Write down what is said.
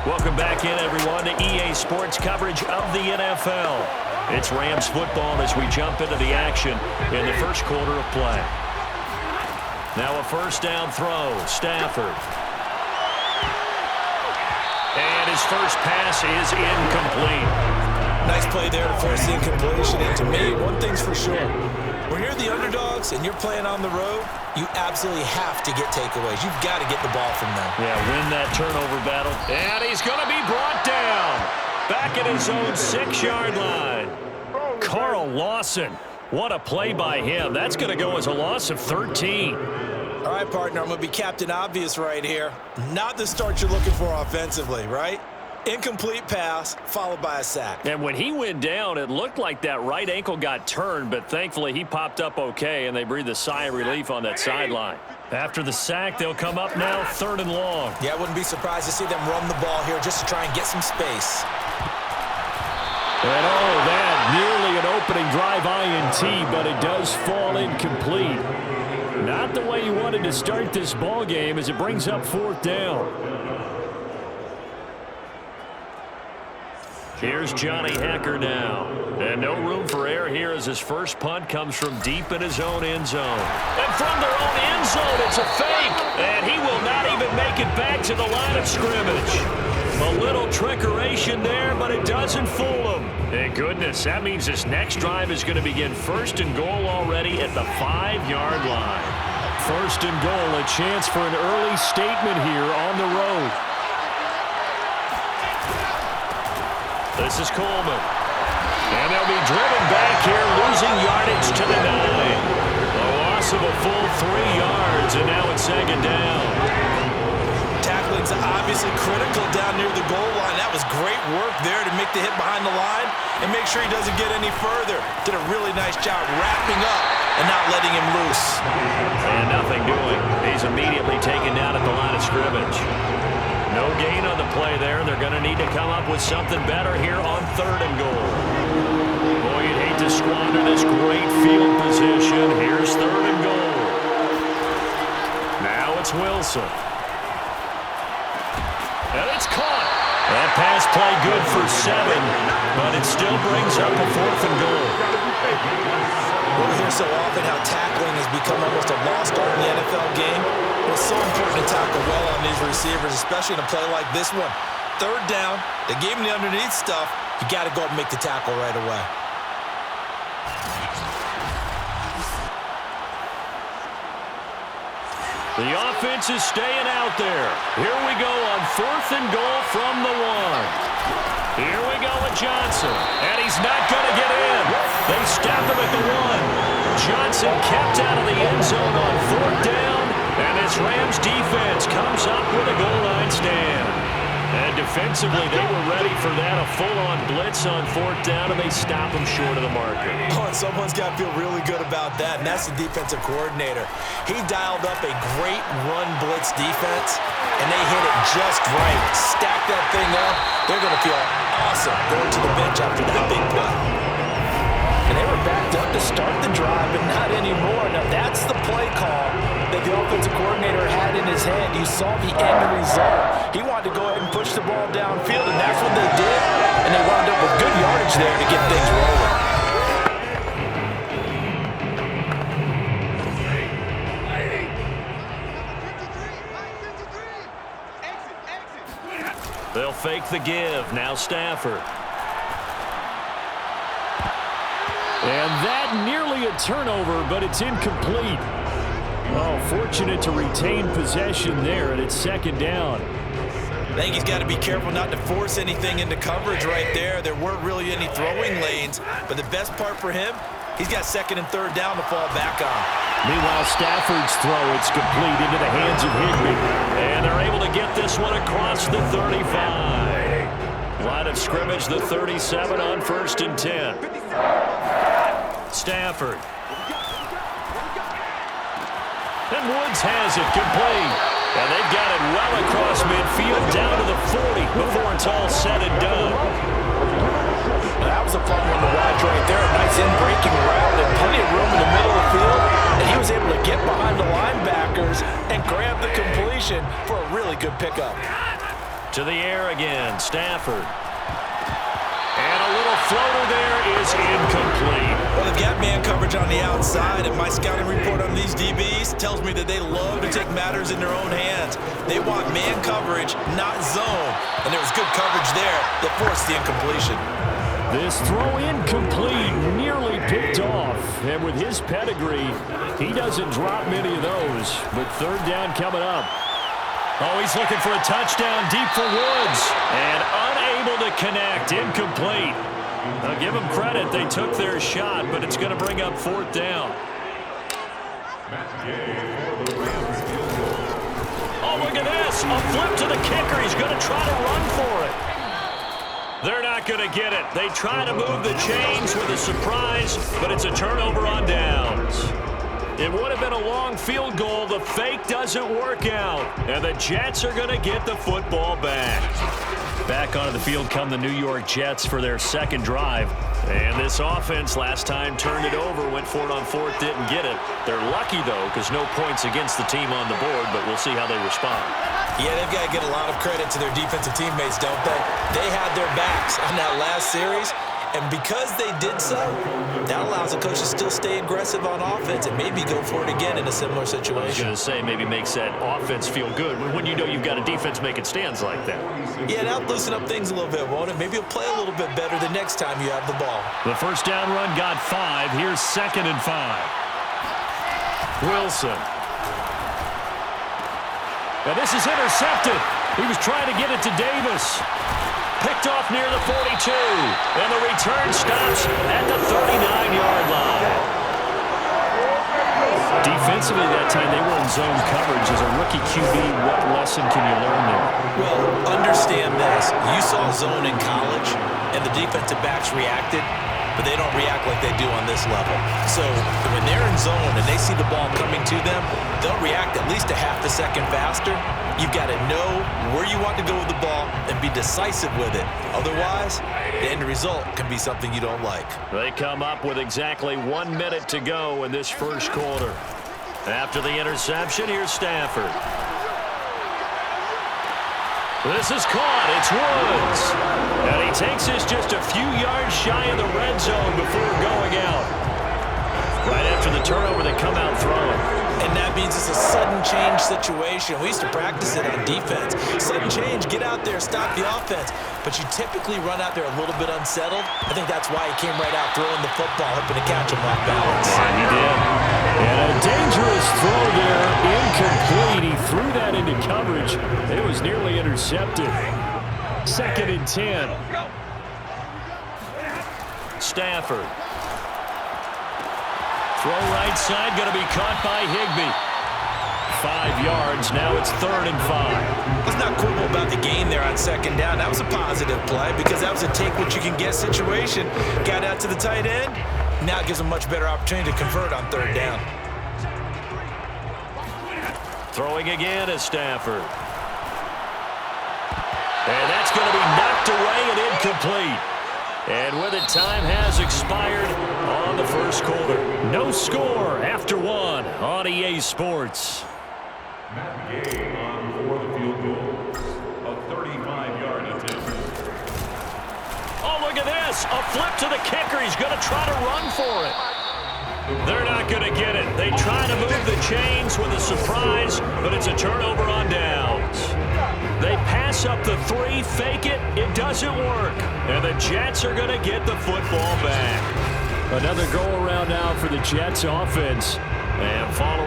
Welcome back in, everyone, to EA Sports coverage of the NFL. It's Rams football as we jump into the action in the first quarter of play. Now a first down throw, Stafford. And his first pass is incomplete. Nice play there to force the incompletion. And to me, one thing's for sure. When you're the underdogs and you're playing on the road, you absolutely have to get takeaways. You've got to get the ball from them. Yeah, win that turnover battle. And he's going to be brought down. Back at his own 6-yard line. Carl Lawson. What a play by him. That's going to go as a loss of 13. All right, partner, I'm going to be Captain Obvious right here. Not the start you're looking for offensively, right? Incomplete pass, followed by a sack. And when he went down, it looked like that right ankle got turned, but thankfully he popped up okay, and they breathed a sigh of relief on that sideline. After the sack, they'll come up now 3rd and long. Yeah, I wouldn't be surprised to see them run the ball here just to try and get some space. And that nearly an opening drive INT, but it does fall incomplete. Not the way you wanted to start this ball game as it brings up 4th down. Here's Johnny Hecker now. And no room for error here as his first punt comes from deep in his own end zone. And from their own end zone, it's a fake. And he will not even make it back to the line of scrimmage. A little trickeration there, but it doesn't fool him. Thank goodness, that means this next drive is going to begin 1st and goal already at the 5-yard line. 1st and goal, a chance for an early statement here on the road. This is Coleman. And they'll be driven back here, losing yardage to the 9. A loss of a full 3 yards, and now it's 2nd down. Tackling's obviously critical down near the goal line. That was great work there to make the hit behind the line and make sure he doesn't get any further. Did a really nice job wrapping up and not letting him loose. And nothing doing. He's immediately taken down at the line of scrimmage. No gain on the play there. They're going to need to come up with something better here on 3rd and goal. Boy, you'd hate to squander this great field position. Here's 3rd and goal. Now it's Wilson. And it's caught. That pass play good for 7, but it still brings up a 4th and goal. We hear so often how tackling has become almost a lost art in the NFL game. It's so important to tackle well on these receivers, especially in a play like this one. 3rd down, they gave him the underneath stuff. You got to go up and make the tackle right away. The offense is staying out there. Here we go on 4th and goal from the 1. Here we go with Johnson, and he's not going to get in. They stop him at the 1. Johnson kept out of the end zone on 4th down, and this Rams defense comes up with a goal line stand. And defensively, they were ready for that, a full-on blitz on 4th down, and they stop him short of the marker. Oh, and someone's got to feel really good about that, and that's the defensive coordinator. He dialed up a great run blitz defense, and they hit it just right. Stack that thing up. They're going to feel awesome going to the bench after that big play. And they were backed up to start the drive, but not anymore. Now, that's the play call that the offensive coordinator had in his head. You saw the end result. He wanted to go ahead and push the ball downfield, and that's what they did. And they wound up with good yardage there to get things rolling. They'll fake the give. Now Stafford. And that nearly a turnover, but it's incomplete. Oh, fortunate to retain possession there, and it's 2nd down. I think he's got to be careful not to force anything into coverage right there. There weren't really any throwing lanes, but the best part for him, he's got 2nd and 3rd down to fall back on. Meanwhile, Stafford's throw, it's complete into the hands of Higbee. And they're able to get this one across the 35. Line of scrimmage, the 37 on 1st and 10. Stafford. And Woods has it complete. And they've got it well across midfield down to the 40 before it's all said and done. That was a fun one to watch right there. A nice in-breaking route and plenty of room in the middle of the field. And he was able to get behind the linebackers and grab the completion for a really good pickup. To the air again, Stafford. And a little floater there is incomplete. Well, they've got man coverage on the outside, and my scouting report on these DBs tells me that they love to take matters in their own hands. They want man coverage, not zone. And there was good coverage there that forced the incompletion. This throw incomplete, nearly picked off. And with his pedigree, he doesn't drop many of those. But third down coming up. Oh, he's looking for a touchdown deep for Woods. And unable to connect. Incomplete. I'll give them credit. They took their shot, but it's going to bring up fourth down. Oh, look at this. A flip to the kicker. He's going to try to run for it. They're not going to get it. They try to move the chains with a surprise, but it's a turnover on downs. It would have been a long field goal. The fake doesn't work out, and the Jets are going to get the football back. Back onto the field come the New York Jets for their second drive. And this offense last time turned it over, went for it on fourth, didn't get it. They're lucky, though, because no points against the team on the board, but we'll see how they respond. Yeah, they've got to get a lot of credit to their defensive teammates, don't they? They had their backs on that last series, and because they did so, that allows the coach to still stay aggressive on offense and maybe go for it again in a similar situation. I was going to say, maybe makes that offense feel good when you know you've got a defense making stands like that. Yeah, that'll loosen up things a little bit, won't it? Maybe you'll play a little bit better the next time you have the ball. The first down run got 5. Here's 2nd and 5. Wilson. And this is intercepted. He was trying to get it to Davis. Picked off near the 42. And the return stops at the 39-yard line. Defensively that time, they were in zone coverage. As a rookie QB, what lesson can you learn there? Well, understand this. You saw zone in college, and the defensive backs reacted, but they don't react like they do on this level. So when they're in zone and they see the ball coming to them, they'll react at least a half a second faster. You've got to know where you want to go with the ball and be decisive with it. Otherwise, the end result can be something you don't like. They come up with exactly 1 minute to go in this first quarter. After the interception, here's Stafford. This is caught. It's Woods. And he takes this just a few yards shy of the red zone before going out. Right after the turnover, they come out throwing. And that means it's a sudden change situation. We used to practice it on defense. Sudden change, get out there, stop the offense. But you typically run out there a little bit unsettled. I think that's why he came right out throwing the football, hoping to catch him off balance. Yeah, he did. And a dangerous throw there, incomplete. He threw that into coverage. It was nearly intercepted. 2nd and 10. Stafford. Throw right side, going to be caught by Higbee. 5 yards, now it's 3rd and 5. What's not cool about the gain there on 2nd down, that was a positive play because that was a take-what-you-can-get situation. Got out to the tight end. Now it gives them a much better opportunity to convert on 3rd down. Throwing again is Stafford. And that's going to be knocked away and incomplete. And with it, time has expired on the first quarter. No score after 1 on EA Sports. Matt Gay on for the field goal. A 35-yard attempt. Oh, look at this. A flip to the kicker. He's going to try to run for it. They're not going to get it. They try to move the chains with a surprise, but it's a turnover on downs. They pass up the 3, fake it. It doesn't work. And the Jets are going to get the football back. Another go-around now for the Jets offense. And follow